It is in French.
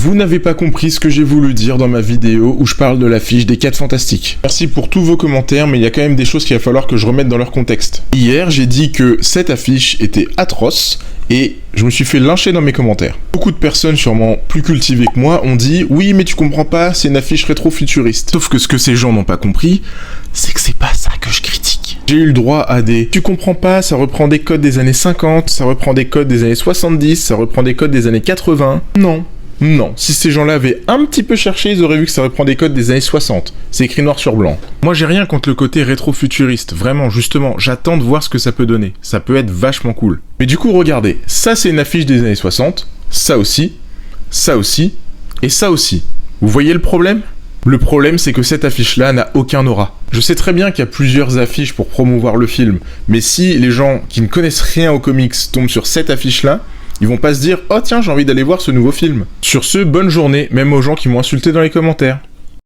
Vous n'avez pas compris ce que j'ai voulu dire dans ma vidéo où je parle de l'affiche des 4 Fantastiques. Merci pour tous vos commentaires, mais il y a quand même des choses qu'il va falloir que je remette dans leur contexte. Hier, j'ai dit que cette affiche était atroce et je me suis fait lyncher dans mes commentaires. Beaucoup de personnes, sûrement plus cultivées que moi, ont dit « Oui, mais tu comprends pas, c'est une affiche rétro-futuriste. » Sauf que ce que ces gens n'ont pas compris, c'est que c'est pas ça que je critique. J'ai eu le droit à des « Tu comprends pas, ça reprend des codes des années 50, ça reprend des codes des années 70, ça reprend des codes des années 80. » Non, si ces gens-là avaient un petit peu cherché, ils auraient vu que ça reprend des codes des années 60. C'est écrit noir sur blanc. Moi, j'ai rien contre le côté rétro-futuriste. Vraiment, justement, j'attends de voir ce que ça peut donner. Ça peut être vachement cool. Mais du coup, regardez. Ça, c'est une affiche des années 60. Ça aussi. Et ça aussi. Vous voyez le problème ? Le problème, c'est que cette affiche-là n'a aucun aura. Je sais très bien qu'il y a plusieurs affiches pour promouvoir le film. Mais si les gens qui ne connaissent rien aux comics tombent sur cette affiche-là, ils vont pas se dire « Oh tiens, j'ai envie d'aller voir ce nouveau film ». Sur ce, bonne journée, même aux gens qui m'ont insulté dans les commentaires.